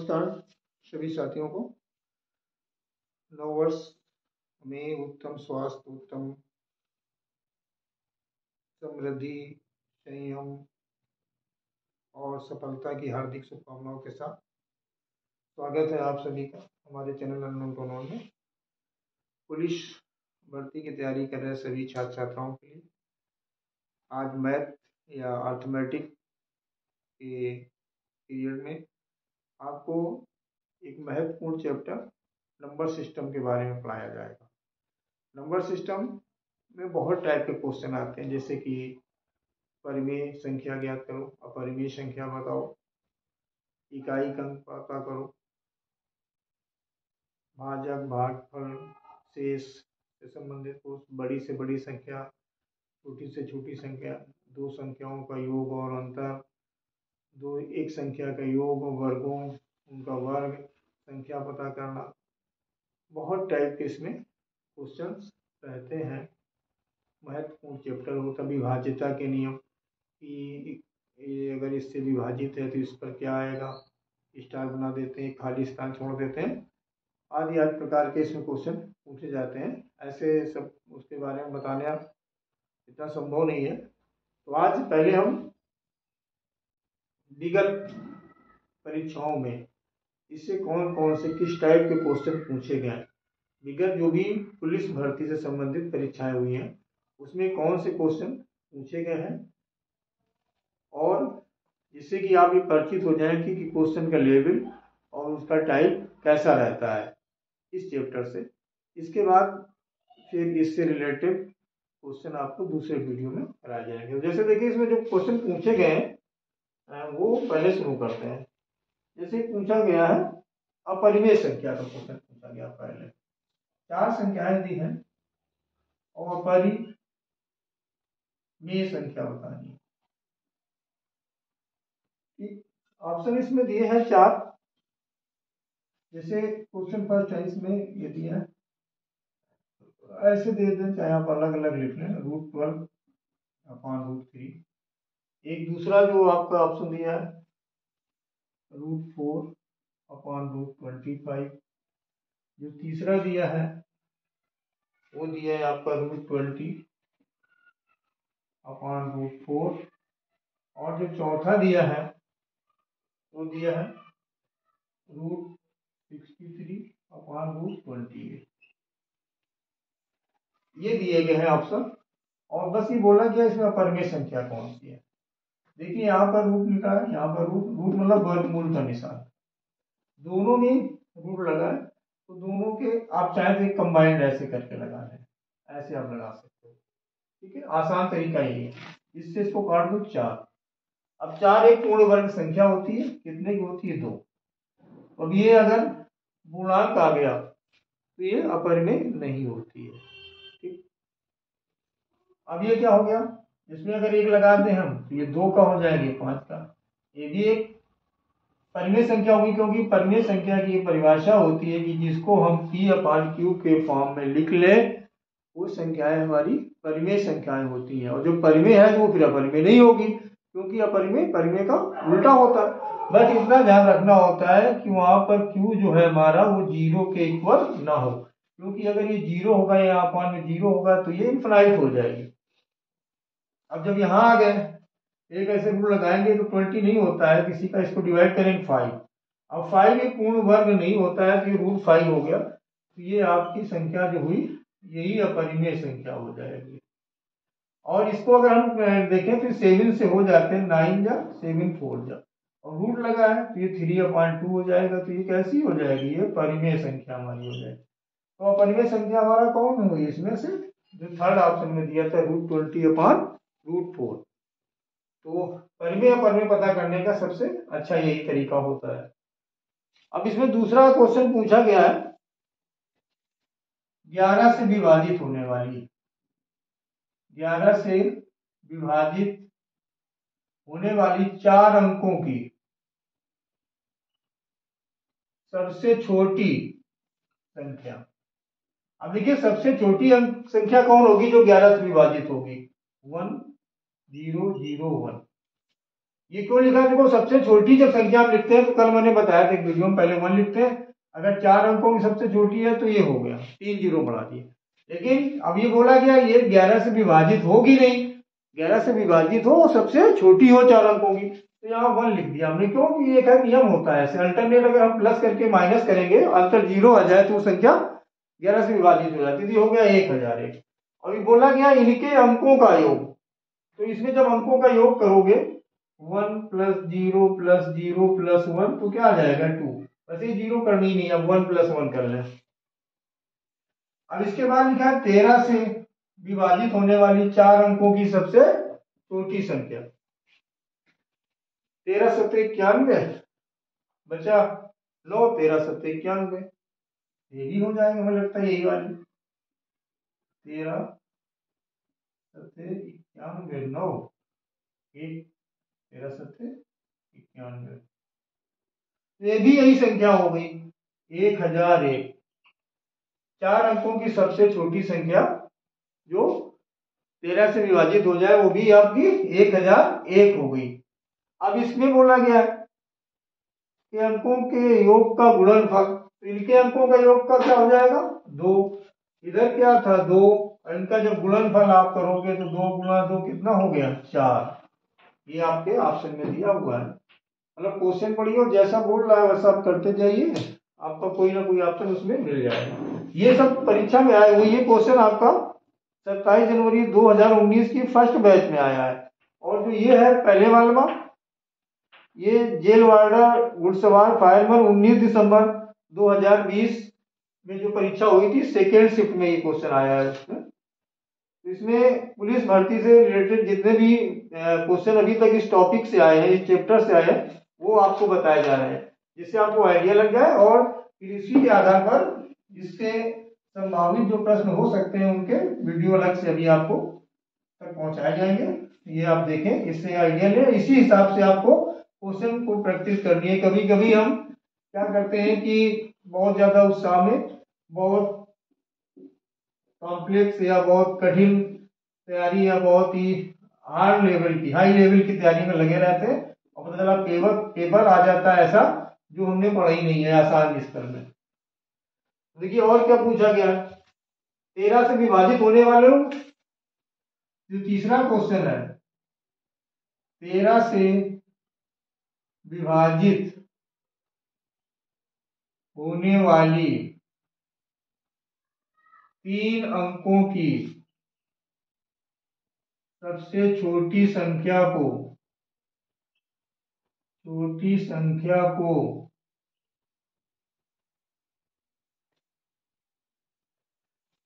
नमस्कार सभी साथियों को। नववर्ष में उत्तम स्वास्थ्य, उत्तम समृद्धि, संयम और सफलता की हार्दिक शुभकामनाओं के साथ स्वागत है आप सभी का हमारे चैनल अननोन टू नोन में। पुलिस भर्ती की तैयारी कर रहे सभी छात्र छात्राओं के लिए आज मैथ या अर्थमेटिक के पीरियड में आपको एक महत्वपूर्ण चैप्टर नंबर सिस्टम के बारे में पढ़ाया जाएगा। नंबर सिस्टम में बहुत टाइप के क्वेश्चन आते हैं, जैसे कि परिमेय संख्या ज्ञात करो, अपरिमेय संख्या बताओ, इकाई अंक पता करो, भाजक, भागफल, शेष से संबंधित क्वेश्चन, बड़ी से बड़ी संख्या, छोटी से छोटी संख्या, दो संख्याओं का योग और अंतर, एक संख्या का योग और वर्गों उनका वर्ग, संख्या पता करना, बहुत टाइप के इसमें क्वेश्चंस रहते हैं। महत्वपूर्ण चैप्टर होता विभाज्यता के नियम कि ये अगर इससे विभाजित है तो इस पर क्या आएगा, स्टार बना देते हैं, खाली स्थान छोड़ देते हैं, आदि आदि प्रकार के इसमें क्वेश्चन पूछे जाते हैं। ऐसे सब उसके बारे में बताना इतना संभव नहीं है। तो आज पहले हम विगत परीक्षाओं में इससे कौन कौन से किस टाइप के क्वेश्चन पूछे गए, विगत जो भी पुलिस भर्ती से संबंधित परीक्षाएं हुई हैं उसमें कौन से क्वेश्चन पूछे गए हैं, और जिससे कि आप ये परिचित हो जाएं कि क्वेश्चन का लेवल और उसका टाइप कैसा रहता है इस चैप्टर से। इसके बाद फिर इससे रिलेटेड क्वेश्चन आपको दूसरे वीडियो में कराए जाएंगे। जैसे देखिए इसमें जो क्वेश्चन पूछे गए हैं वो पहले शुरू करते हैं। जैसे पूछा गया है अपरिमेय संख्या का क्वेश्चन पूछा गया। पहले 4 संख्याएं दी हैं और अपरिमेय संख्या बतानी है। ऑप्शन इसमें दिए हैं 4। जैसे क्वेश्चन फर्स्ट है इसमें ये दिया है, ऐसे दे दें, चाहे आप अलग अलग लिख लें, √12/√3। एक दूसरा जो आपका ऑप्शन दिया है √4/√25। जो तीसरा दिया है वो दिया है आपका √20/√4। और जो चौथा दिया है वो दिया है √63/√28। ये दिए गए हैं ऑप्शन। और बस ये बोला गया इसमें अपरिमेय संख्या कौन सी है। देखिए यहाँ पर रूट लिखा है, यहाँ पर रूट मतलब वर्गमूल का निशान, दोनों में रूट लगा है, तो दोनों के आप चाहे तो एक कंबाइंड ऐसे करके लगा लें, ऐसे आप लगा सकते हो। ठीक है, आसान तरीका यही है। इससे इसको काट दो 4। अब 4 एक पूर्ण वर्ग संख्या होती है, कितने की होती है 2। अब ये अगर पूर्णांक आ गया तो ये अपरिमेय नहीं होती है। ठीक, अब ये क्या हो गया, इसमें अगर 1 लगा दें हम तो ये 2 का हो जाएगा, 5 का। ये भी एक परिमेय संख्या होगी, क्योंकि परिमेय संख्या की ये परिभाषा होती है कि जिसको हम P/Q के फॉर्म में लिख ले वो संख्याएं हमारी परिमेय संख्याएं होती हैं। और जो परिमेय है वो फिर अपरिमेय नहीं होगी, क्योंकि अपरिमेय परिमेय का उल्टा होता है। बस इतना ध्यान रखना होता है कि वहां पर Q जो है हमारा वो 0 के इक्वल ना हो, क्योंकि अगर ये 0 होगा या अपॉन में 0 होगा तो ये इनफिनाइट हो जाएगी। अब जब यहाँ आ गए एक ऐसे रूल लगाएंगे तो 20 नहीं होता है किसी का, इसको डिवाइड करेंगे 5। अब 5 एक पूर्ण वर्ग नहीं होता है तो ये √5 हो गया, तो ये आपकी संख्या जो हुई यही अपरिमेय संख्या हो जाएगी। और इसको अगर हम देखें तो 7 से हो जाते हैं, 9 जा 7 4 जा, और रूट लगा है तो ये 3/2 हो जाएगा, तो ये कैसी हो जाएगी, ये परिमेय संख्या हमारी हो जाएगी। तो अपरिमेय संख्या हमारा कौन हुई इसमें से, जो थर्ड ऑप्शन में दिया था √20/√4। तो परिमेय अपरिमेय पता करने का सबसे अच्छा यही तरीका होता है। अब इसमें दूसरा क्वेश्चन पूछा गया है 11 से विभाजित होने वाली, 11 से विभाजित होने वाली 4 अंकों की सबसे छोटी संख्या। अब देखिए सबसे छोटी अंक संख्या कौन होगी, जो 11 से विभाजित होगी, 1 0 0 1। ये क्यों लिखा है? देखो सबसे छोटी जब संख्या हम लिखते हैं तो कल मैंने बताया था एक वीडियो में, पहले 1 लिखते हैं। अगर 4 अंकों की सबसे छोटी है तो ये हो गया, 3 जीरो बढ़ा दिए। लेकिन अब ये बोला गया ये 11 से विभाजित होगी नहीं, 11 से विभाजित हो सबसे छोटी हो 4 अंकों की, तो यहाँ 1 लिख दिया हमने। क्यों? कि ये एक नियम होता है ऐसे अल्टरनेट, अगर हम प्लस करके माइनस करेंगे अंतर 0 आ जाए तो वो संख्या 11 से विभाजित हो जाती थी, हो गया 1001। अभी बोला गया इनके अंकों का योग, तो इसमें जब अंकों का योग करोगे 1 प्लस 0 प्लस 0 प्लस 1 तो क्या आ जाएगा 2। वैसे 0 करनी नहीं, अब 1 प्लस 1 कर लें। अब इसके बाद लिखा है 13 से विभाजित होने वाली 4 अंकों की सबसे छोटी संख्या। 13 सत्ते 91 बचा, लो 13 सत्ते 91, ये भी हो जाएगा, मुझे लगता है यही वाली 13 सत्ते 91 9 1 13 सत्ते 91, ये भी यही संख्या हो गई 1001। 4 अंकों की सबसे छोटी संख्या जो 13 से विभाजित हो जाए वो भी आपकी 1001 हो गई। अब इसमें बोला गया कि अंकों के योग का गुणनफल, तो इनके अंकों का योग का क्या हो जाएगा 2, इधर क्या था 2, इनका जब गुणनफल आप करोगे तो 2 गुणा 2 कितना हो गया 4। ये आपके ऑप्शन में दिया हुआ है, मतलब क्वेश्चन पढ़िए और जैसा बोल रहा है वैसा आप करते जाइए, आपका कोई ना कोई ऑप्शन उसमें मिल जाएगा। ये सब परीक्षा में आए हुए, ये क्वेश्चन आपका 27 जनवरी 2019 की फर्स्ट बैच में आया है। और जो ये है पहले वाला, ये जेल वार्डर घुड़सवार फायरमैन 19 दिसंबर 2020 में जो परीक्षा हुई थी सेकेंड शिफ्ट में ये क्वेश्चन आया है। इसमें पुलिस भर्ती से रिलेटेड जितने भी क्वेश्चन अभी तक इस टॉपिक से आए हैं, इस चैप्टर से आए हैं, वो आपको बताए जा रहे हैं, जिससे आपको आइडिया लग जाए और फिर इसी के आधार पर इससे संभावित जो प्रश्न हो सकते हैं उनके वीडियो अलग से अभी आपको तक पहुंचाए जाएंगे। ये आप देखें, इससे आइडिया लें, इसी हिसाब से आपको क्वेश्चन को प्रैक्टिस करनी है। कभी कभी हम क्या करते हैं कि बहुत ज्यादा उत्साह में बहुत कॉम्प्लेक्स या बहुत कठिन तैयारी या बहुत ही हार्ड लेवल की हाई लेवल की तैयारी में लगे रहते हैं और पता चला पेपर आ जाता है ऐसा जो हमने पढ़ा ही नहीं है आसान स्तर में। देखिए और क्या पूछा गया, 13 से विभाजित होने वाले जो तीसरा क्वेश्चन है, 13 से विभाजित होने वाली 3 अंकों की सबसे छोटी संख्या को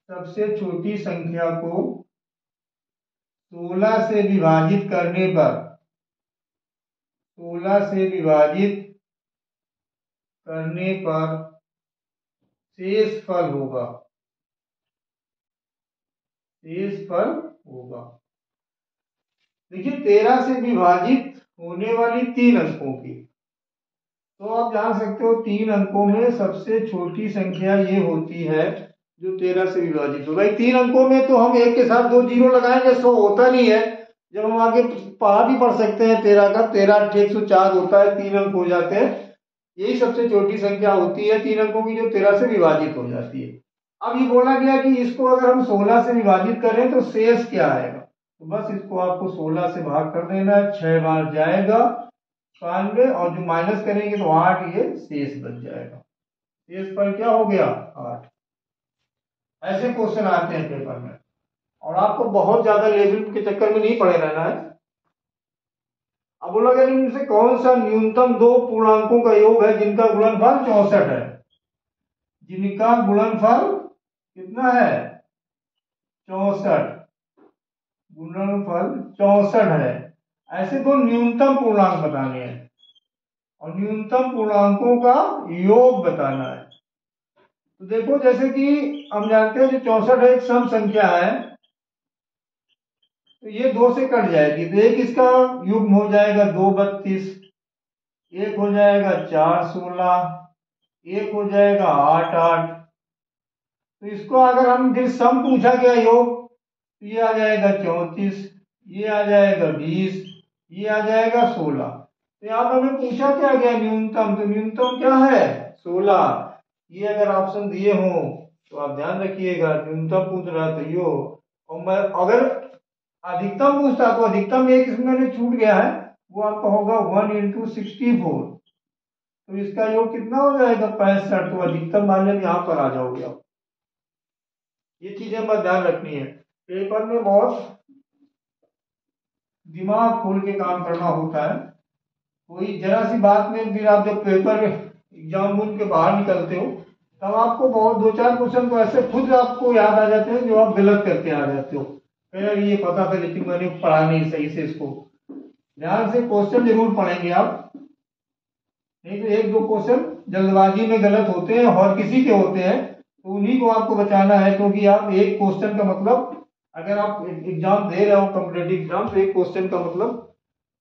सबसे छोटी संख्या को 16 से विभाजित करने पर 16 से विभाजित करने पर शेष फल होगा, शेष फल होगा। देखिए 13 से विभाजित होने वाली 3 अंकों की, तो आप जान सकते हो 3 अंकों में सबसे छोटी संख्या ये होती है जो 13 से विभाजित हो। भाई 3 अंकों में तो हम एक के साथ 2 जीरो लगाएंगे 100 होता नहीं है। जब हम आगे पढ़ा भी पढ़ सकते हैं 13 का 13 104 होता है, 3 अंक हो जाते हैं, यही सबसे छोटी संख्या होती है 3 अंकों की जो 13 से विभाजित हो जाती है। अब ये बोला गया कि इसको अगर हम 16 से विभाजित करें तो शेष क्या आएगा, तो बस इसको आपको 16 से भाग कर देना है, 6 बार जाएगा 92 और जो माइनस करेंगे तो 8 ये शेष बच जाएगा। शेष पर क्या हो गया 8। ऐसे क्वेश्चन आते हैं पेपर में और आपको बहुत ज्यादा लेवल के चक्कर में नहीं पड़े रहना है। अब बोला गया इनसे कौन सा न्यूनतम 2 पूर्णांकों का योग है जिनका गुणनफल 64 है, जिनका गुणनफल कितना है 64, गुणनफल 64 है। ऐसे 2 न्यूनतम पूर्णांक बताने हैं और न्यूनतम पूर्णांकों का योग बताना है। तो देखो जैसे कि हम जानते हैं जो 64 एक सम संख्या है, तो ये 2 से कट जाएगी तो एक इसका युग्म हो जाएगा 2 32, एक हो जाएगा 4 16, एक हो जाएगा 8 8। तो इसको अगर हम फिर सम पूछा गया योग तो ये आ जाएगा 34, ये आ जाएगा 20, ये आ जाएगा 16। तो यहाँ पर हमें पूछा क्या गया न्यूनतम, तो न्यूनतम क्या है 16। ये अगर ऑप्शन दिए हो तो आप ध्यान रखिएगा, न्यूनतम पूछ रहा था यो, और मैं अगर अधिकतम पूछता तो अधिकतम एक इसमें मैंने छूट गया है, वो आपका होगा 1 × 64। तो इसका योग कितना हो जाएगा 65। तो अधिकतम मान्य में यहाँ पर आ जाओगे आप। ये चीजें हमें ध्यान रखनी है, पेपर में बहुत दिमाग खोल के काम करना होता है। कोई जरा सी बात में फिर आप जब पेपर एग्जाम रूम के बाहर निकलते हो तब आपको बहुत 2-4 क्वेश्चन तो ऐसे खुद आपको याद आ जाते हैं जो आप गलत करके आ जाते हो, यार ये पता था लेकिन मैंने पढ़ा नहीं सही से इसको। ध्यान से क्वेश्चन जरूर पढ़ेंगे आप, नहीं तो 1-2 क्वेश्चन जल्दबाजी में गलत होते हैं और किसी के होते हैं, तो उन्हीं को आपको बचाना है। क्योंकि आप एक क्वेश्चन का मतलब, अगर आप एग्जाम दे रहे हो कॉम्पिटेटिव एग्जाम, तो एक क्वेश्चन का मतलब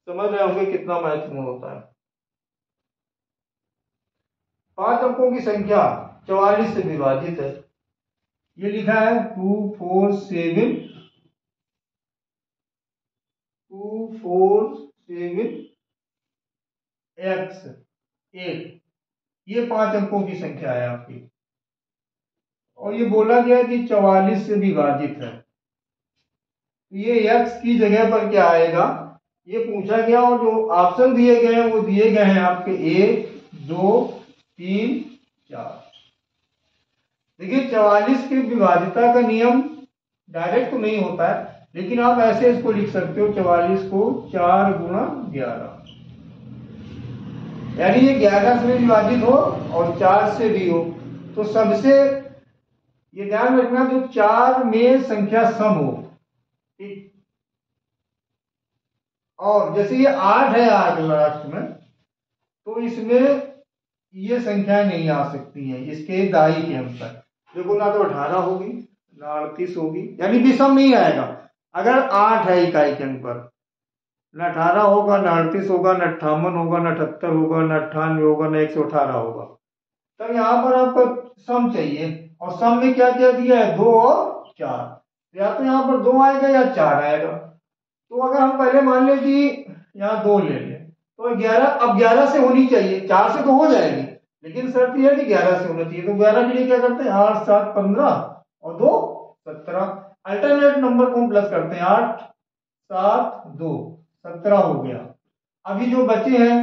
समझ रहे होंगे कितना महत्वपूर्ण होता है। 5 अंकों की संख्या 44 से विभाजित है। ये लिखा है 247 ये 5 अंकों की संख्या है आपकी, और ये बोला गया कि 44 से विभाजित है। तो ये x की जगह पर क्या आएगा ये पूछा गया, और जो ऑप्शन दिए गए हैं वो दिए गए हैं आपके 1, 2, 3, 4। देखिए 44 की विभाजिता का नियम डायरेक्ट तो नहीं होता है, लेकिन आप ऐसे इसको लिख सकते हो 44 को 4 × 11, यानी ये 11 से भी विभाजित हो और 4 से भी हो। तो सबसे ये ध्यान रखना जो 4 में संख्या सम हो, ठीक। और जैसे ये 8 है आज लास्ट में, तो इसमें ये संख्या नहीं आ सकती है इसके दाई के अंतर। देखो ना तो 18 होगी ना 38 होगी, यानी विषम नहीं आएगा। अगर 8 है इकाई के अंक पर, न 18 होगा, न 38 होगा, न 58 होगा, न 78 होगा, न 98 होगा, न 118 होगा। तब यहाँ पर आपको सम चाहिए, और सम में क्या क्या दिया है 2 और 4। या तो यहाँ पर 2 आएगा या 4 आएगा। तो अगर हम पहले मान लें कि यहाँ 2 ले लें, तो 11 अब 11 से होनी चाहिए, 4 से तो हो जाएगी, लेकिन शर्त यह है कि 11 से होना चाहिए। तो 11 के लिए क्या करते हैं 8, 7, 15 और 2, 17। अल्टरनेट नंबर को हम प्लस करते हैं, 8, 7, 2, 17 हो गया। अभी जो बचे हैं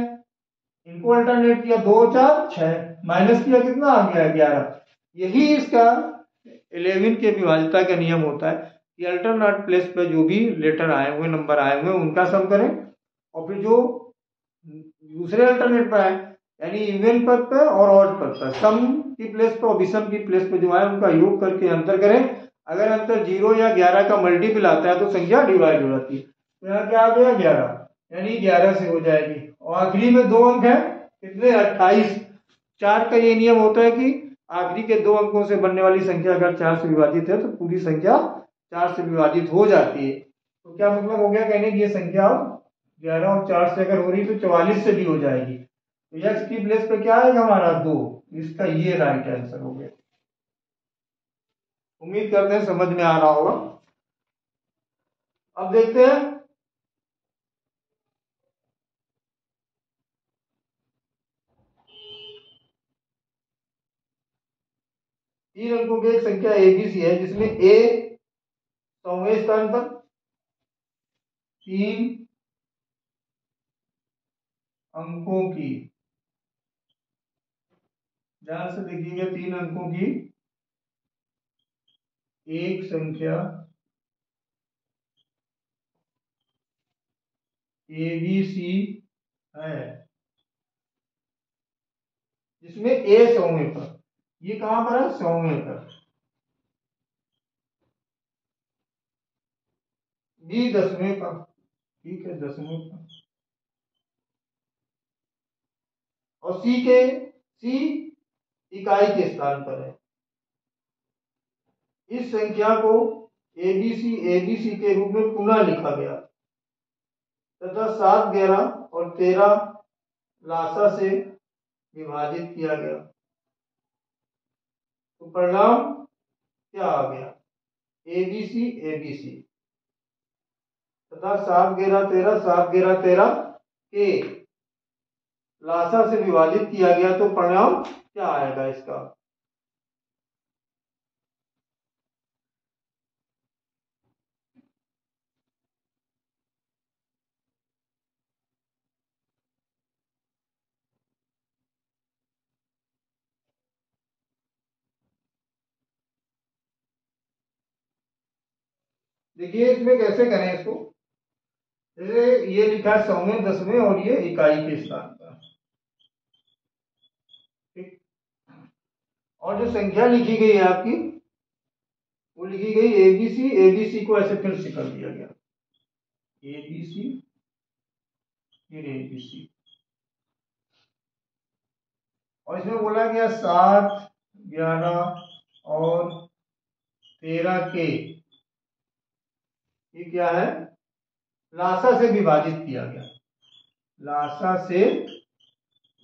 इनको अल्टरनेट किया, 2, 4, 6 माइनस किया, कितना आ गया 11। यही इसका 11 के विभाजिता का नियम होता है कि अल्टरनेट प्लेस पे जो भी लेटर आए हुए, नंबर आए हुए, उनका सम करें, और फिर जो दूसरे अल्टरनेट पर आए यानी इवन पद पे और ऑड पद पर, सम की प्लेस पे और विषम की प्लेस पे जो आए उनका योग करके अंतर करें। अगर अंतर 0 या 11 का मल्टीपल आता है तो संख्या डिवाइड हो जाती है। तो यहाँ क्या आ गया 11, यानी 11 से हो जाएगी। और आखिरी में 2 अंक है कितने 28। 4 का ये नियम होता है कि आखिरी के 2 अंकों से बनने वाली संख्या अगर 4 से विभाजित है तो पूरी संख्या 4 से विभाजित हो जाती है। तो क्या मतलब हो गया कहने की ये संख्या 11 और 4 से अगर हो रही तो 44 से भी हो जाएगी। तो x की प्लेस पे क्या आएगा हमारा 2, इसका ये राइट आंसर हो गया। उम्मीद करते हैं समझ में आ रहा होगा। अब देखते हैं तीन अंकों की एक संख्या एबीसी है जिसमें ए 100वें स्थान पर, 3 अंकों की, ध्यान से देखिएगा, 3 अंकों की एक संख्या एबीसी है जिसमें ए 100वें पर, ये कहां पर है 100वें पर, बी 10वें पर, ठीक है 10वें पर, और सी इकाई के स्थान पर है। इस संख्या को एबीसी के रूप में पुनः लिखा गया तथा 7, 11 और 13 लासा से विभाजित किया गया। तो परिणाम क्या आ गया एबीसी तथा 7, 11, 13 7, 11, 13 के लासा से विभाजित किया गया तो परिणाम क्या आएगा इसका। देखिए इसमें कैसे करें इसको। जैसे ये लिखा है 100वें 10वें और ये इकाई के स्थान पर, ठीक। और जो संख्या लिखी गई है आपकी वो लिखी गई एबीसी, एबीसी को ऐसे फिर से कर दिया गया एबीसी फिर एबीसी, और इसमें बोला गया 7, 11 और 13 के ये क्या है, लासा से विभाजित किया गया, लासा से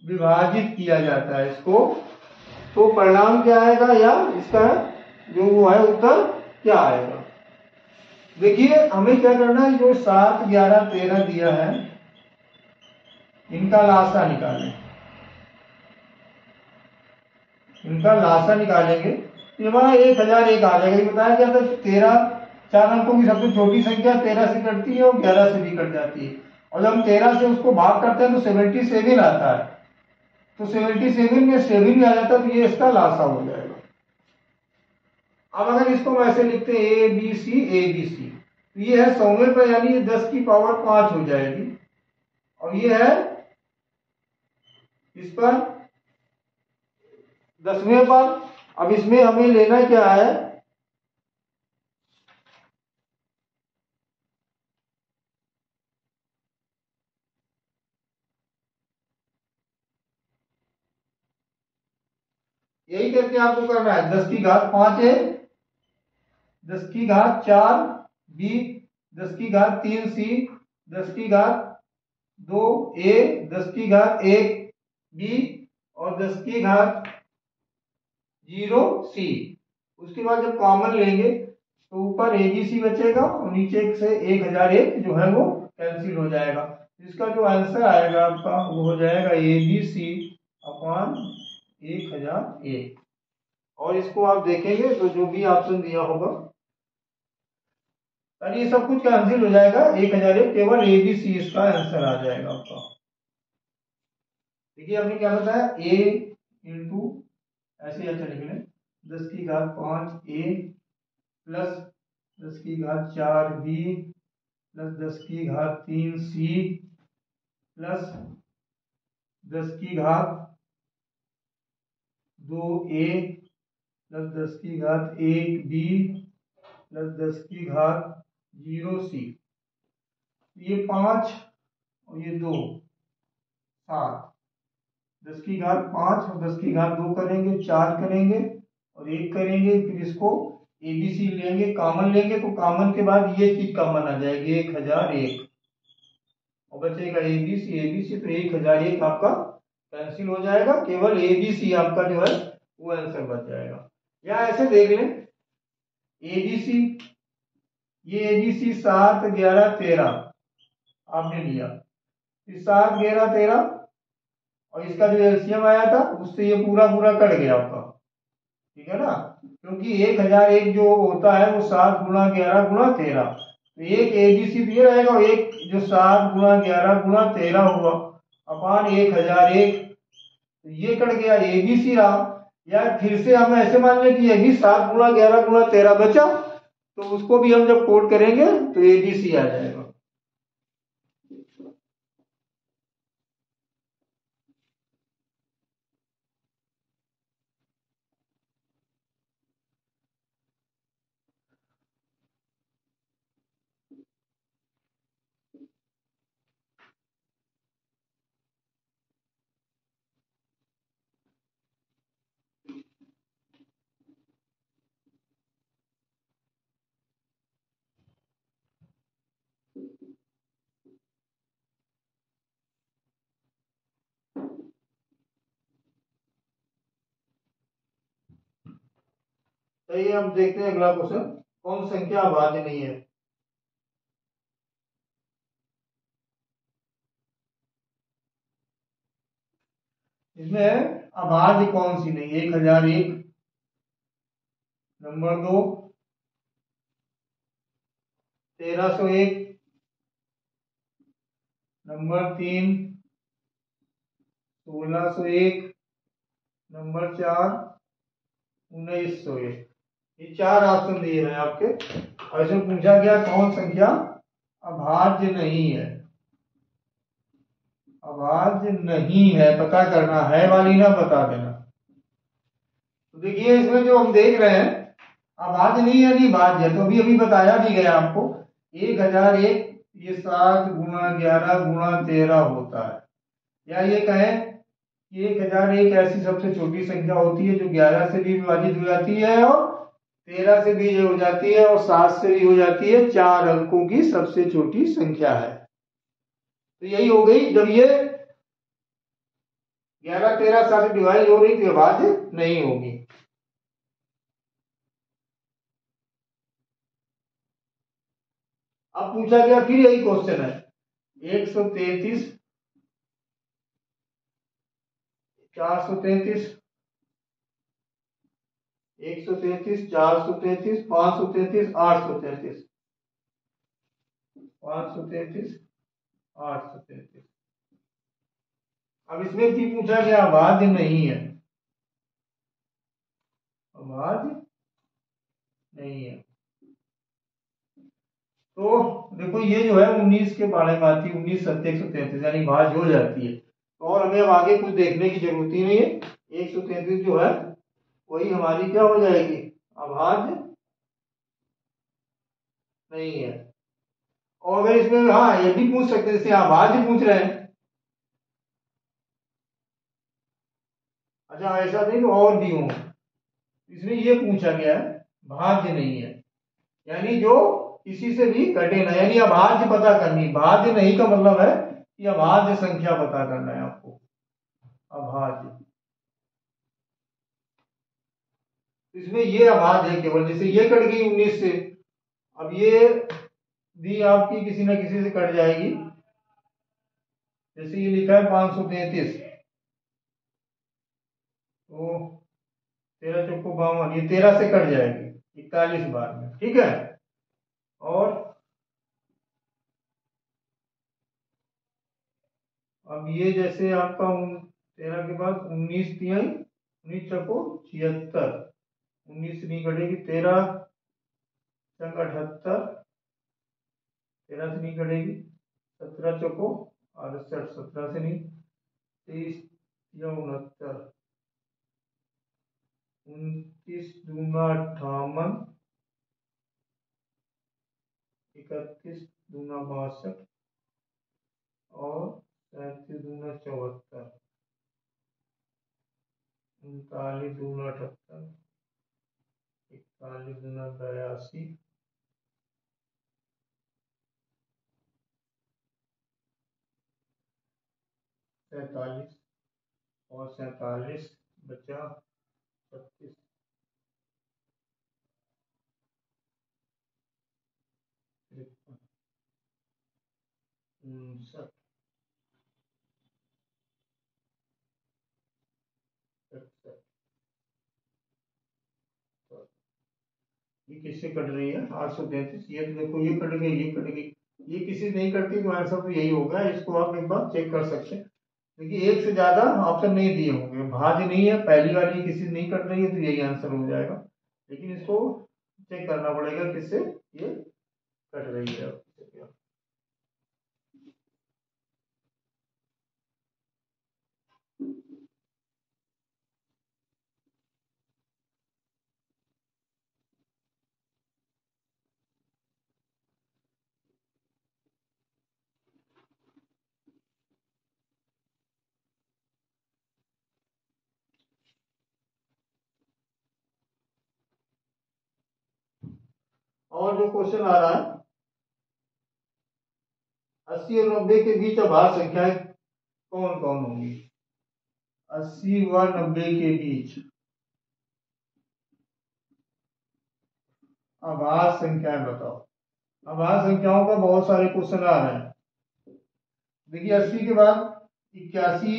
विभाजित किया जाता है इसको, तो परिणाम क्या आएगा या इसका जो वो है उत्तर क्या आएगा। देखिए हमें क्या करना है, जो 7, 11, 13 दिया है इनका लासा निकालें, इनका लासा निकालेंगे तो हमारा 1001 आ जाएगा। ये बताया गया था 13 4 अंकों की सबसे छोटी संख्या 13 से कटती है और 11 से भी कट जाती है, और जब हम 13 से उसको भाग करते हैं तो 77 आता है, तो 77 में 7 भी आ जाता है, तो ये इसका लासा हो जाएगा। अब अगर इसको हम ऐसे लिखते हैं A B C A B C, तो ये है 100वें पर यानी ये 10 की पावर 5 हो जाएगी, और ये है इस पर 10वें पर। अब इसमें हमें लेना क्या है, यही करके आपको करना है। 10 की घात 5 है, 10 की घात 4 बी, 10 की घात 3 सी, 10 की घात 2 ए, 10 की घात 1 बी और 10 की घात 0 सी। उसके बाद जब कॉमन लेंगे तो ऊपर ए बी सी बचेगा और नीचे से 1001 जो है वो कैंसिल हो जाएगा। इसका जो आंसर आएगा आपका वो हो जाएगा ए बी सी अपॉन 1001। और इसको आप देखेंगे तो जो भी ऑप्शन दिया होगा यानी ये सब कुछ कैंसिल हो जाएगा, 1001 केवल ए बी सी इसका आंसर आ जाएगा आपका। देखिए हमने क्या बताया ए इंटू ऐसे अच्छा लिख लें 10 की घात 5 ए प्लस 10 की घात 4 बी प्लस 10 की घात 3 सी प्लस 10 की घात 2 ए प्लस 10 की घात 1 बी प्लस 10 की घात 0 सी। ये 5 और ये 2 7, 10 की घात 5 और 10 की घात 2 करेंगे, 4 करेंगे और 1 करेंगे, फिर इसको एबीसी लेंगे, कॉमन लेंगे तो कॉमन के बाद ये चीज कॉमन आ जाएगी 1001 और बचेगा एबीसी, एबीसी तो 1001 आपका कैंसिल हो जाएगा, केवल एबीसी आपका जो है वो आंसर बच जाएगा। या ऐसे देख लें एबीसी, ये एबीसी 7, 11, 13 आपने लिया, 7, 11, 13 और इसका जो एलसीएम आया था उससे ये पूरा पूरा कट गया आपका, ठीक है ना, क्योंकि 1001 जो होता है वो 7 गुणा 11 गुणा 13, तो एक एबीसी दिए रहेगा और एक जो 7 गुणा 11 गुणा 13 हुआ अपान 1001, तो ये कट गया एबीसी रहा। या फिर से हम ऐसे मान लें कि ये भी 7 गुणा 11 गुणा 13 बचा, तो उसको भी हम जब कोड करेंगे तो एबीसी आ जाएगा। तो ये हम देखते हैं अगला क्वेश्चन, कौन संख्या अभाज्य नहीं है। इसमें अभाज्य कौन सी नहीं, 1001, नंबर 2 1301, नंबर 3 1601, नंबर 4 1901। ये 4 ऑप्शन दिए हैं आपके, और इसमें पूछा गया कौन संख्या अभाज्य नहीं है। अभाज्य नहीं है पता करना है वाली ना बता देना। तो देखिए इसमें जो हम देख रहे हैं अभाज्य नहीं है यानी भाज्य, तो अभी बताया भी गया आपको 1001 ये 7 गुणा 11 गुणा 13 होता है, या ये कहें कि 1001 ऐसी सबसे छोटी संख्या होती है जो 11 से भी विभाजित हो जाती है और 13 से भी हो जाती है और 7 से भी हो जाती है, 4 अंकों की सबसे छोटी संख्या है। तो यही हो गई, जब ये 11 13 7 से डिवाइड हो रही तो अभाज्य नहीं होगी। अब पूछा गया फिर यही क्वेश्चन है 133 433 133 433 533 833 533 833। अब इसमें भी पूछा गया अभाज्य नहीं है, अभाज्य नहीं है। तो देखो ये जो है 19 के बारे में आती है, 19 सत्य 133 यानी भाज्य हो जाती है, और हमें अब आगे कुछ देखने की जरूरत ही नहीं है। 133 जो है वही हमारी क्या हो जाएगी, अभाज्य नहीं है। और अगर इसमें हाँ ये भी पूछ सकते हैं, जैसे अभाज्य पूछ रहे हैं, अच्छा ऐसा नहीं तो और भी हो, इसमें ये पूछा गया है भाज्य नहीं है यानी जो किसी से भी घटे ना, यानी अभाज्य पता करनी। भाज्य नहीं का मतलब है कि अभाज्य संख्या पता करना है आपको, अभाज्य। इसमें ये अभाज्य है केवल, जैसे ये कट गई 19 से, अब ये भी आपकी किसी ना किसी से कट जाएगी, जैसे ये लिखा है 533 तो 13 चौको 52, ये 13 से कट जाएगी 41 बार में, ठीक है। और अब ये जैसे आपका 13 के बाद 19 तिहाई 19 चौको 76, 19 से नहीं कटेगी, 13 चंग 78, 13 से नहीं कटेगी, 17 चौको 68, 17 से नहीं, 23 या 69, 29 दूना 58, 31 दूना 62 और 37 दूना 74, 39 दूना 78, 41 दूना 82, 47 और 47 बचा 36, 53, 59, 67। ये किससे कट रही है 833, ये तो देखो ये कट गई, ये कट गई, ये किसी नहीं कटती तो आंसर तो यही होगा। इसको आप एक बार चेक कर सकते हैं, देखिए एक से ज्यादा ऑप्शन नहीं दिए होंगे, भाज्य नहीं है, पहली वाली किसी से नहीं कट रही है तो यही आंसर हो जाएगा, लेकिन इसको चेक करना पड़ेगा किससे ये कट रही है। और जो क्वेश्चन आ रहा है 80 और 90 के बीच अभाज्य संख्याएं कौन कौन होंगी, 80 व 90 के बीच अभाज्य संख्याएं बताओ। अभाज्य संख्याओं का बहुत सारे क्वेश्चन आ रहे हैं। देखिए 80 के बाद 81,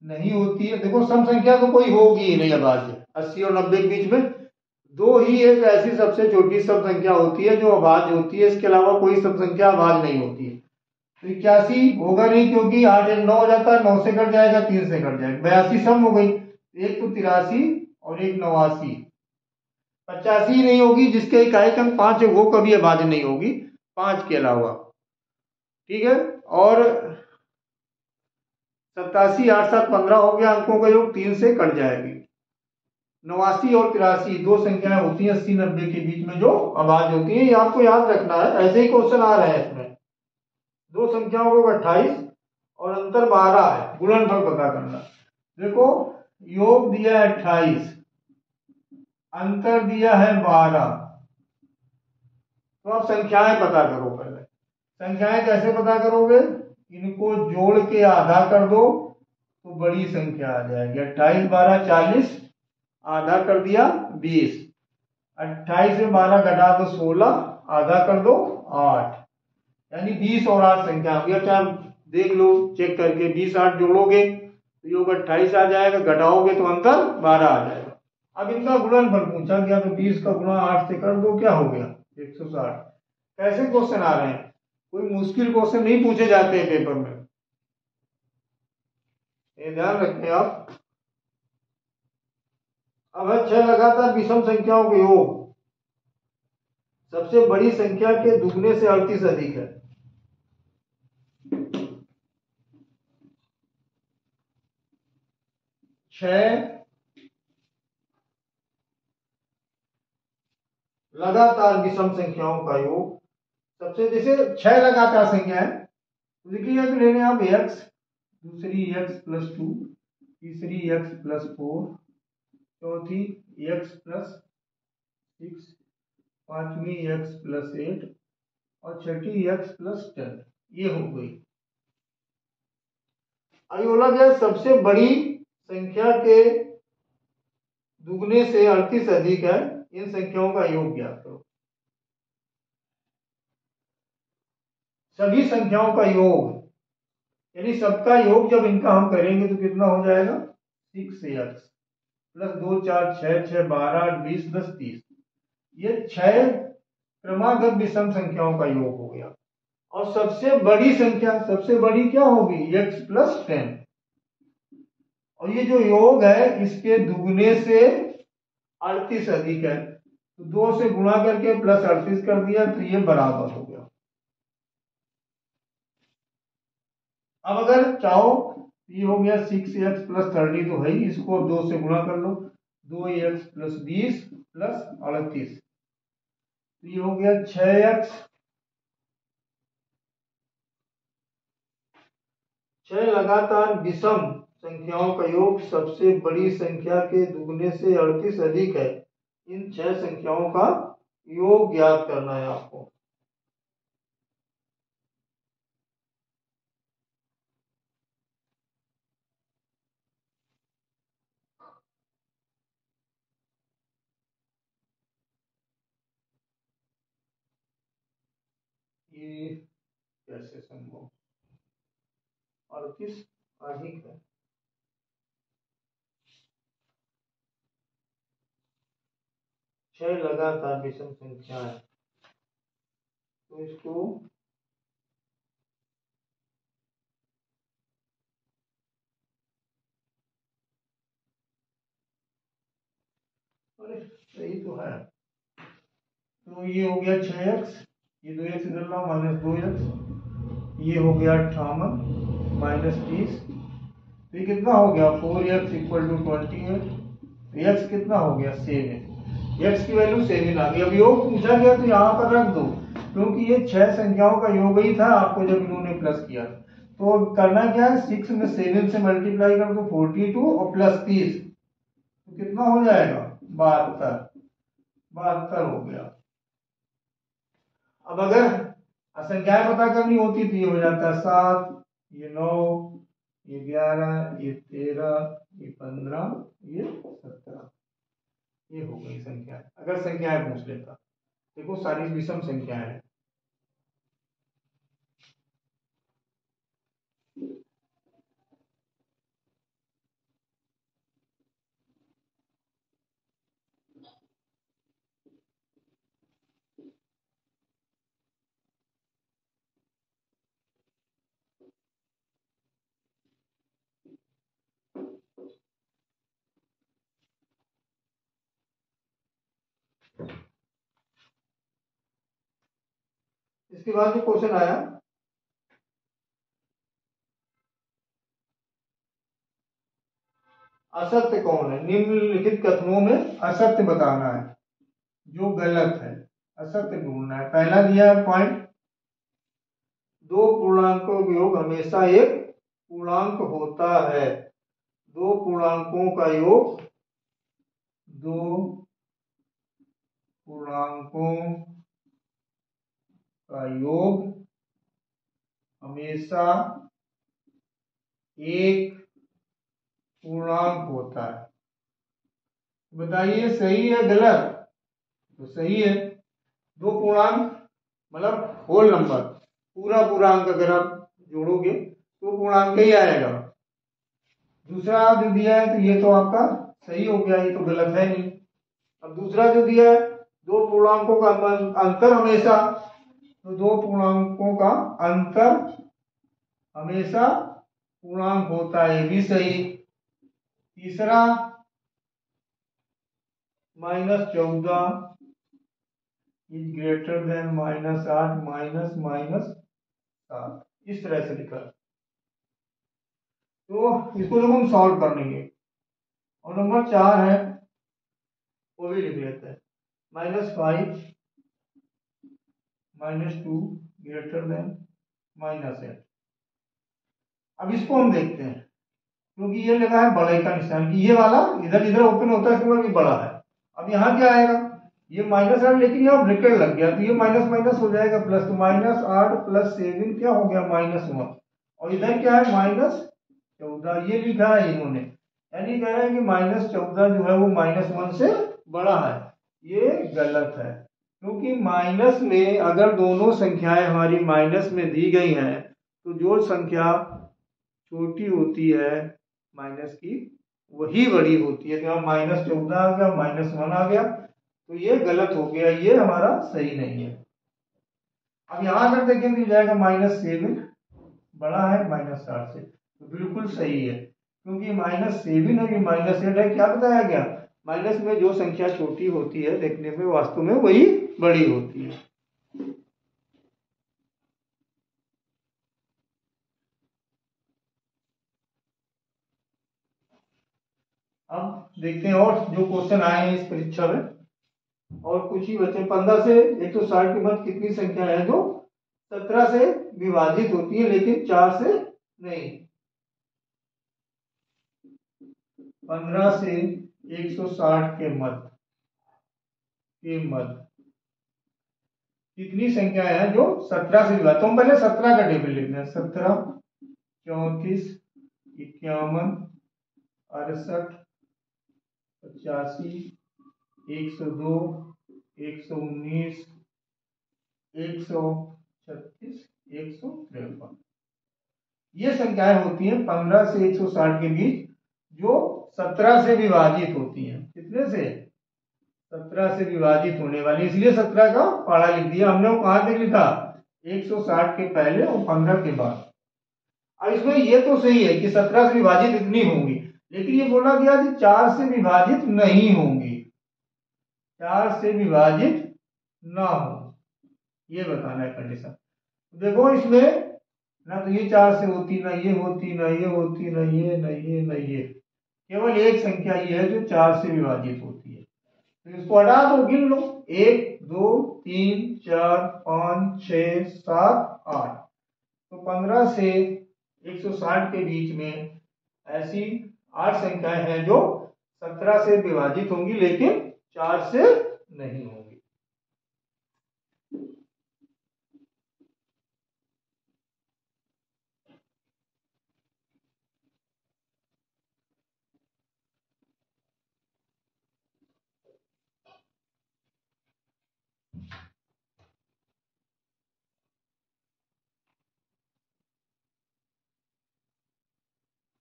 नहीं होती है। देखो सम संख्या तो कोई होगी ही नहीं अभाज्य, 80 और 90 के बीच में दो ही एक ऐसी सबसे छोटी सम संख्या होती है जो अभाज्य होती है, इसके अलावा कोई सम संख्या अभाज्य नहीं होती है। तो 81 होगा नहीं, क्योंकि 8 एक 9 हो जाता है, 9 से कट जाएगा, 3 से कट जाएगा, 82 सम हो गई। एक तो 83 और एक 89। 85 नहीं होगी, जिसके इकाई अंक 5 है वो कभी अभाज्य नहीं होगी 5 के अलावा, ठीक है। और 87, 8, 7, 15 हो गया, अंकों का योग 3 से कट जाएगी। 89 और 83 दो संख्याएं होती हैं 80 90 के बीच में जो अभाज्य होती है, ये आपको याद रखना है, ऐसे ही क्वेश्चन आ रहे हैं इसमें। दो संख्याओं को 28 और अंतर 12 है, गुणनफल पता करना। देखो योग दिया है 28, अंतर दिया है 12, तो अब संख्याएं पता करो। पहले संख्याएं कैसे पता करोगे, इनको जोड़ के आधा कर दो तो बड़ी संख्या आ जाएगी। 28 12 40, आधा कर दिया 20, 28 में 12 घटा दो 16, आधा कर दो 8, यानी 20 और 8 संख्या। अच्छा देख लो चेक करके, 20 8 जोड़ोगे तो योग 28 आ जाएगा, घटाओगे तो अंतर 12 आ जाएगा। अब इनका गुणनफल पूछा गया तो 20 का गुणा 8 से कर दो, क्या हो गया 160। कैसे क्वेश्चन आ रहे हैं, कोई मुश्किल क्वेश्चन नहीं पूछे जाते हैं पेपर में, ये ध्यान रखें आप। अब है 6 लगातार विषम संख्याओं के योग, सबसे बड़ी संख्या के दुगने से 38 अधिक है। छह लगातार विषम संख्याओं का योग, सबसे जैसे 6 लगातार संख्या है तो देखिए तो लेने आप x, दूसरी x प्लस 2, तीसरी x प्लस 4, चौथी x प्लस 6, पांचवी x प्लस 8 और छठी x प्लस 10, ये हो गई। अभी बोला गया सबसे बड़ी संख्या के दुगने से 38 अधिक है, इन संख्याओं का योग ज्ञात करो। सभी संख्याओं का योग यानी सबका योग जब इनका हम करेंगे तो कितना हो जाएगा 6x प्लस 2 4 6 6 12 8 20 10 30, ये 6 क्रमागत विषम संख्याओं का योग हो गया। और सबसे बड़ी संख्या, सबसे बड़ी क्या होगी x प्लस 10, और ये जो योग है इसके दुगने से 38 अधिक है, तो 2 से गुणा करके प्लस 38 कर दिया तो ये बराबर हो गया। अब अगर चाहो ये हो गया 6x प्लस 30 तो है ही, इसको 2 से गुणा कर लो, 2x प्लस 20 प्लस 38, तो ये हो गया 6x। 6 लगातार विषम संख्याओं का योग सबसे बड़ी संख्या के दुगने से 38 अधिक है, इन 6 संख्याओं का योग ज्ञात करना है आपको। ये कैसे संभव, 38 अधिक है, छह लगातार विषम संख्या है, तो इसको सही तो है, तो ये हो गया 6x, ये 2x इधर लाओ माइनस 2x, ये हो गया 58 माइनस 30, तो ये कितना हो गया 4x इक्वल टू 28, x कितना हो गया 7, x की वैल्यू 7 आ गई। अब योग पूछा गया तो यहाँ पर रख दो, क्योंकि ये 6 संख्याओं का योग ही था आपको जब इन्होंने प्लस किया, तो करना क्या है 6 में 7 से मल्टीप्लाई कर दो 42 और प्लस 30, तो कितना हो जाएगा 72, 72 हो गया। अब अगर संख्याएं पता करनी होती तो ये हो जाता है 7, ये 9, ये 11, ये 13, ये 15, ये 17, ये हो गई संख्या। अगर संख्याएं पूछ लेता, देखो सारी विषम संख्याएं हैं। इसके बाद जो क्वेश्चन आया, असत्य कौन है? निम्नलिखित कथनों में असत्य बताना है, जो गलत है, असत्य ढूंढना है। पहला दिया है पॉइंट, दो पूर्णांकों का योग हमेशा एक पूर्णांक होता है। दो पूर्णांकों का योग, दो पूर्णांकों का योग हमेशा एक पूर्णांक होता है। बताइए सही है गलत? तो सही है। दो पूर्णांक मतलब होल नंबर, पूरा पूर्णांक अगर आप जोड़ोगे तो पूर्णांक ही आएगा। दूसरा जो दिया है तो ये तो आपका सही हो गया, ये तो गलत है नहीं। अब दूसरा जो दिया है, दो पूर्णांकों का अंतर हमेशा, तो दो पूर्णांकों का अंतर हमेशा पूर्णांक होता है, ये भी सही। तीसरा -14 इज ग्रेटर देन -8 माइनस -7, इस तरह से लिखा। तो इसको जब हम सॉल्व कर लेंगे, और नंबर 4 है वो भी लिख लेते हैं, -5 -2 ग्रेटर देन -8। अब इसको हम देखते हैं, क्योंकि ये लगा है बड़े का निशान, कि ये वाला इधर इधर ओपन होता है, इसके बाद ये बड़ा है। अब यहाँ क्या आएगा, ये -8, लेकिन यहाँ ब्रैकेट लग गया, तो ये माइनस माइनस हो जाएगा प्लस, तो -8 + 7 क्या हो गया, -1। और इधर क्या है, -14, ये लिखा है इन्होंने, यानी कह रहे हैं कि -14 जो है वो -1 से बड़ा है। ये गलत है, क्योंकि माइनस में अगर दोनों संख्याएं हमारी माइनस में दी गई हैं, तो जो संख्या छोटी होती है माइनस की वही बड़ी होती है। तो यहाँ -14 आ गया, -1 आ गया, तो ये गलत हो गया, ये हमारा सही नहीं है। अब यहाँ अगर देखें तो जाएगा -7 बड़ा है -8 से, तो बिल्कुल सही है, क्योंकि -7 है कि -8 है, क्या बताया गया, माइनस में जो संख्या छोटी होती है देखने में वास्तव में वही बड़ी होती है। अब देखते हैं और जो क्वेश्चन आए हैं इस परीक्षा में, और कुछ ही बचे। 15 से 160 के मध्य कितनी संख्या है जो 17 से विभाजित होती है लेकिन 4 से नहीं? 15 से 160 के मध्य कितनी संख्याएं हैं जो 17 से विभाजित? तो हम पहले 17 का टेबल लिखते हैं। 17, 34, 51, 68, 85, 102, 119, 136, 153, ये संख्याएं होती हैं 15 से 160 के बीच, जो 17 से विभाजित होती हैं। कितने से? 17 से विभाजित होने वाली, इसलिए 17 का पारा लिख दिया हमने। वो कहां तक लिखा? 160 के पहले और 15 के बाद। अब इसमें ये तो सही है कि 17 से विभाजित इतनी होंगी, लेकिन ये बोला गया कि 4 से विभाजित नहीं होंगी, 4 से विभाजित ना हो, ये बताना है कंडीशन। देखो इसमें ना तो ये 4 से होती, ना ये होती, ना ये होती, ना ये, ना ये, ना ये, केवल एक संख्या ये है जो 4 से विभाजित होती है। तो इसको हटा दो, गिन लो, 1 2 3 4 5 6 7 8। तो 15 से 160 के बीच में ऐसी 8 संख्याएं हैं जो 17 से विभाजित होंगी लेकिन 4 से नहीं होंगी।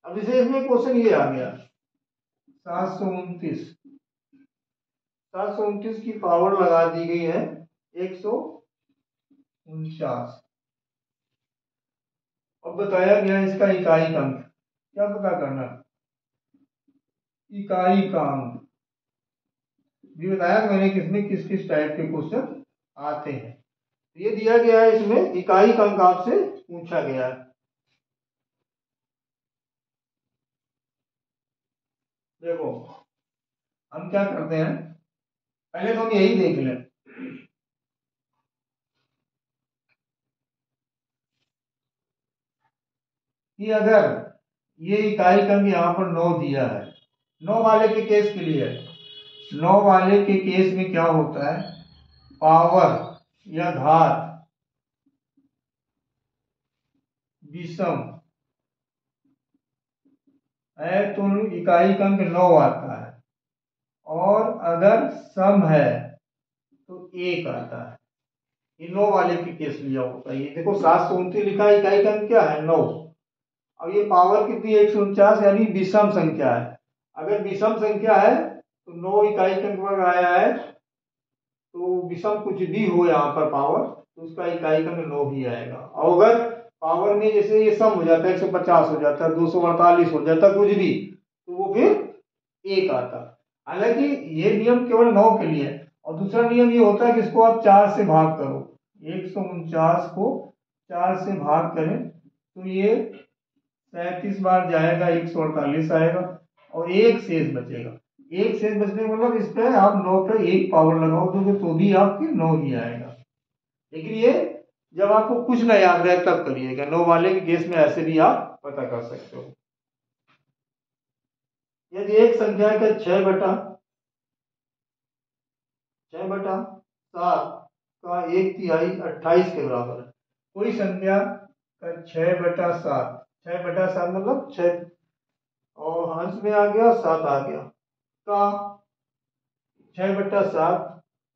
अब जैसे इसमें क्वेश्चन ये आ गया 729, 729 की पावर लगा दी गई है 149। अब बताया गया इसका इकाई का अंक, क्या पता करना? इकाई का अंक भी बताया मैंने, किसमें किस किस टाइप के क्वेश्चन आते हैं। ये दिया गया है, इसमें इकाई का अंक आपसे पूछा गया है। देखो हम क्या करते हैं, पहले तो हम यही देख लें कि अगर ये इकाई का अंक यहाँ पर 9 दिया है, 9 वाले के केस के लिए, 9 वाले के केस में क्या होता है, पावर या घात विषम है तो इकाई का अंक 9 आता है, और अगर सम है तो 1 आता है। ये 9 वाले के केस लिया होता है। ये देखो 729 लिखा है, इकाई का अंक क्या है 9। अब ये पावर कितनी है 149, यानी विषम संख्या है। अगर विषम संख्या है तो 9 इकाई के अंक पर आया है, तो विषम कुछ भी हो यहाँ पर पावर, तो उसका इकाई का अंक 9 ही आएगा। और अगर पावर में जैसे ये सम हो जाता है, 150 हो जाता है, 248 हो जाता है, कुछ भी, तो वो फिर 1 आता। हालांकि ये नियम केवल 9 के लिए है। और दूसरा नियम ये होता है कि इसको आप 4 से भाग करो, 149 को 4 से भाग करें तो ये 37 बार जाएगा, 148 आएगा, और एक शेष बचेगा। एक शेष बचने का मतलब इस पे आप 9 पे 1 पावर लगाओ दोगे तो भी आपके 9 ही आएगा। लेकिन ये जब आपको कुछ ना याद रहे तब करिएगा, 9 वाले के केस में ऐसे भी आप पता कर सकते हो। यदि एक संख्या का 6/7 का 1/3 28 के बराबर है। कोई संख्या का 6/7, 6/7 मतलब 6 और अंश में आ गया 7 आ गया, का 6/7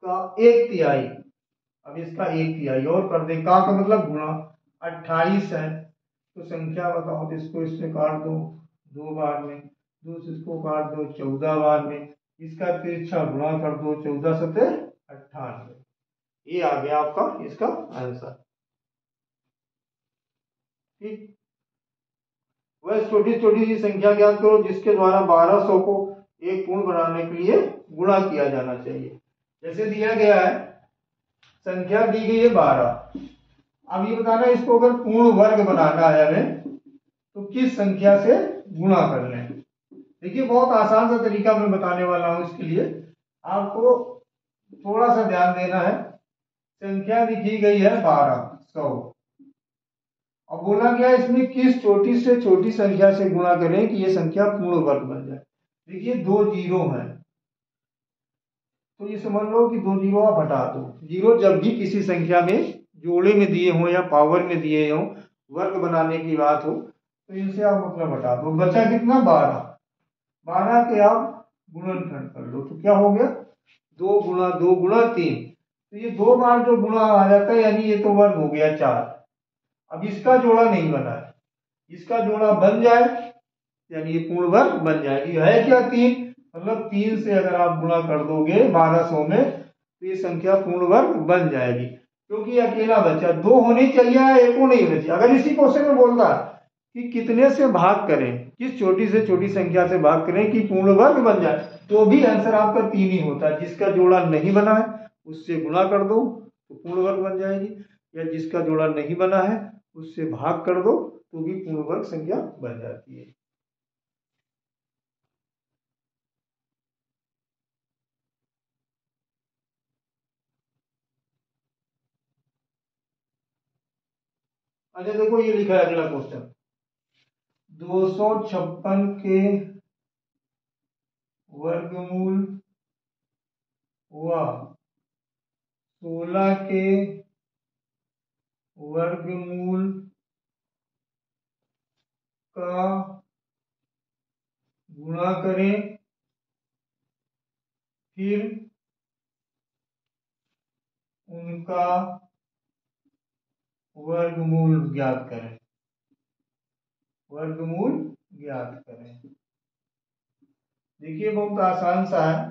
का 1/3, अब इसका 1/3 और कर दे, का मतलब गुणा, 28 है तो संख्या बताओ, तो इसको इससे काट दो 2 बार में, दूसरे इसको काट दो 14 बार में, इसका तिरछा गुणा कर दो, 14 सते 98। ये आ गया आपका इसका आंसर। ठीक, वह छोटी छोटी सी संख्या ज्ञात करो जिसके द्वारा 1200 को एक पूर्ण बनाने के लिए गुणा किया जाना चाहिए। जैसे दिया गया है, संख्या दी गई है 12, अब ये बताना इसको अगर पूर्ण वर्ग बनाना है हमें तो किस संख्या से गुणा कर लें। देखिए बहुत आसान सा तरीका मैं बताने वाला हूं, इसके लिए आपको थोड़ा सा ध्यान देना है। संख्या लिखी गई है 1200, अब बोला गया इसमें किस छोटी से छोटी संख्या से गुणा करें कि ये संख्या पूर्ण वर्ग बन जाए। देखिए 2 जीरो है, तो ये समझ लो कि 2 जीरो आप हटा दो। जीरो जब भी किसी संख्या में जोड़े में दिए हो या पावर में दिए हो, वर्ग बनाने की बात हो, तो इनसे आप मतलब हटा दो। बचा कितना 12, 12 के आप गुणनखंड कर लो तो क्या हो गया 2 गुणा 2 गुणा 3, तो ये 2 बार जो गुणा आ जाता है यानी ये तो वर्ग हो गया 4। अब इसका जोड़ा नहीं बना है, इसका जोड़ा बन जाए यानी ये पूर्ण वर्ग बन जाएगी। है क्या 3, मतलब 3 से अगर आप गुणा कर दोगे 1200 में तो ये संख्या पूर्ण वर्ग बन जाएगी, क्योंकि अकेला बचा। 2 होनी चाहिए, एक को नहीं होनी चाहिए। अगर इसी क्वेश्चन में बोलता कि कितने से भाग करें, किस छोटी से छोटी संख्या से भाग करें कि पूर्ण वर्ग बन जाए, तो भी आंसर आपका 3 ही होता है। जिसका जोड़ा नहीं बना है उससे गुणा कर दो तो पूर्ण वर्ग बन जाएगी, या जिसका जोड़ा नहीं बना है उससे भाग कर दो तो भी पूर्ण वर्ग संख्या बन जाती है। अच्छा देखो ये लिखा है अगला क्वेश्चन, 256 के वर्गमूल व 16 के वर्गमूल का गुणा करें, फिर उनका वर्गमूल ज्ञात करें। वर्गमूल ज्ञात करें, देखिए बहुत आसान सा है।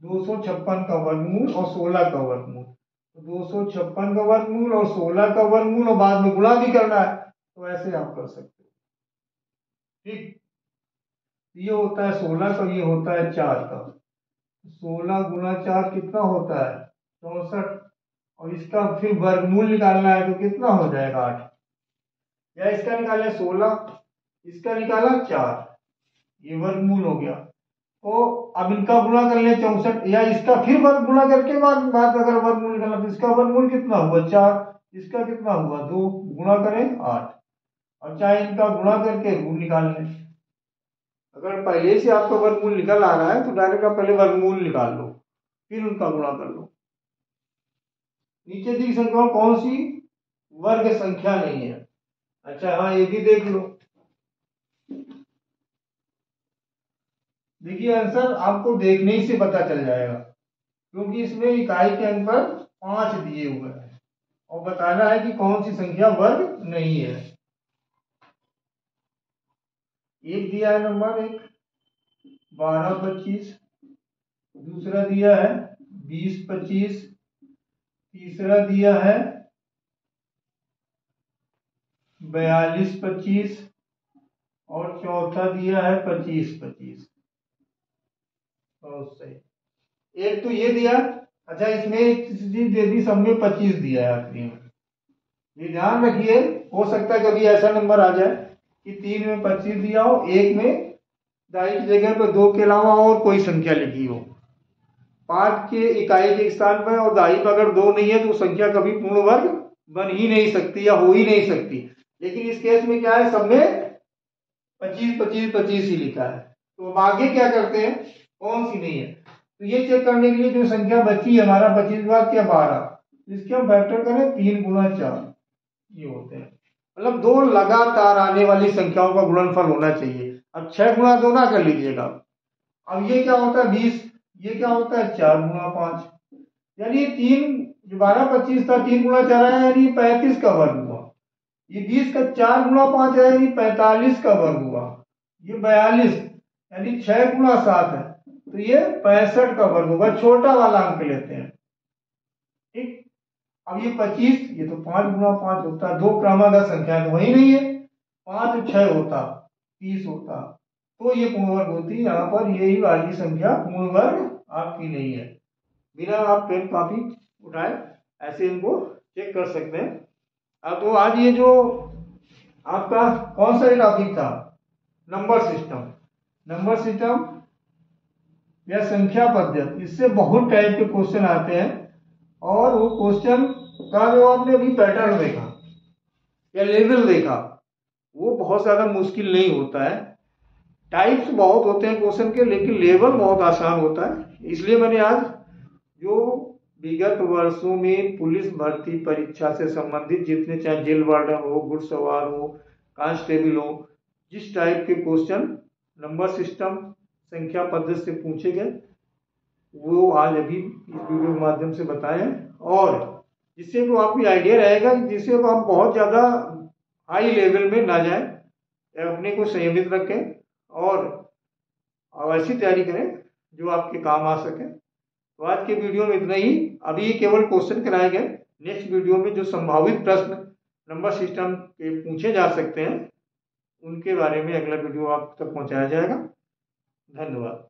256 का वर्गमूल और 16 का वर्गमूल, तो 256 का वर्गमूल और 16 का वर्गमूल और बाद में गुणा भी करना है, तो ऐसे आप कर सकते हो। ठीक, ये होता है 16 का, ये होता है 4 का। 16 गुना 4 कितना होता है 64, और इसका फिर वर्गमूल निकालना है तो कितना हो जाएगा 8, या इसका निकाले 16, इसका निकाला 4, ये वर्गमूल हो गया। तो अब इनका गुणा कर ले 64, या इसका फिर वर्ग गुणा करके बाद अगर वर्गमूल निकालना तो इसका वर्गमूल कितना हुआ 4, इसका कितना हुआ 2, गुणा करें 8, और चाहे इनका गुणा करके रूट निकाल लें। अगर पहले से आपका वर्गमूल निकल आ रहा है तो डायरेक्ट आप पहले वर्गमूल निकाल लो, फिर उनका गुणा कर लो। नीचे दी संख्या कौन सी वर्ग संख्या नहीं है? अच्छा हाँ, ये भी देख लो। देखिए आंसर आपको देखने ही से पता चल जाएगा, क्योंकि इसमें इकाई के अंक पर 5 दिए हुए हैं और बताना है कि कौन सी संख्या वर्ग नहीं है। एक दिया है नंबर 1 12-25, दूसरा दिया है 20-25, तीसरा दिया है 42-25 और चौथा दिया है 25-25। बहुत सही। एक तो ये दिया। अच्छा इसमें एक चीज दे दी, सब में 25 दिया है आखिरी में। ये ध्यान रखिए, हो सकता है कभी ऐसा नंबर आ जाए कि 3 में 25 दिया हो, एक में दाई की जगह पर 2 के अलावा और कोई संख्या लिखी हो। 5 के इकाई के स्थान पर और दाई पर अगर 2 नहीं है तो संख्या कभी पूर्ण वर्ग बन ही नहीं सकती या हो ही नहीं सकती। लेकिन इस केस में क्या है, सब में 25-25-25 ही लिखा है। तो अब आगे क्या करते हैं, कौन सी नहीं है, तो ये चेक करने के लिए जो संख्या बची है हमारा 25 के बाद क्या 12, इसके हम फैक्टर करें 3 गुणा 4, ये होते हैं। मतलब 2 लगातार आने वाली संख्याओं का गुणनफल होना चाहिए। अब 6 गुणा 2 ना कर लीजिएगा। अब ये क्या होता है 20, ये क्या होता है 4 गुणा 5, यानी 3 जो 12-25 था 3 गुणा 4 आया यानी 35 का वर्ग हुआ। ये 20 का 4 गुणा 5 है यानी 45 का वर्ग हुआ। ये 42 यानी 6 गुणा 7 है तो ये 65 का वर्ग होगा। छोटा वाला अंक लेते हैं, ठीक। अब ये 25, ये तो 5 गुणा 5 होता है, 2 क्रमागत संख्या तो वही नहीं है, 5 6 होता 30 होता, तो ये पूर्ण वर्ग होती। यहाँ पर यही वाली संख्या पूर्ण वर्ग आपकी नहीं है। बिना आप पेन कॉपी उठाए ऐसे इनको चेक कर सकते हैं। अब तो आज ये जो आपका कौन सा टॉपिक था, नंबर सिस्टम, नंबर सिस्टम या संख्या पद्धति, इससे बहुत टाइप के क्वेश्चन आते हैं। और वो क्वेश्चन का जो आपने अभी पैटर्न देखा या लेवल देखा, वो बहुत ज्यादा मुश्किल नहीं होता है। टाइप्स बहुत होते हैं क्वेश्चन के, लेकिन लेवल बहुत आसान होता है। इसलिए मैंने आज जो विगत वर्षों में पुलिस भर्ती परीक्षा से संबंधित जितने, चाहे जेल वार्डन हो, घुड़सवार हो, कांस्टेबल हो, जिस टाइप के क्वेश्चन नंबर सिस्टम संख्या पद्धति से पूछे गए वो आज अभी इस वीडियो के माध्यम से बताए हैं। और जिससे को आपको आइडिया रहेगा, जिससे को आप बहुत ज़्यादा हाई लेवल में ना जाएं, अपने को संयमित रखें और ऐसी तैयारी करें जो आपके काम आ सके। तो आज के वीडियो में इतना ही। अभी केवल क्वेश्चन कराए गए, नेक्स्ट वीडियो में जो संभावित प्रश्न नंबर सिस्टम के पूछे जा सकते हैं उनके बारे में अगला वीडियो आप तक पहुंचाया जाएगा। धन्यवाद।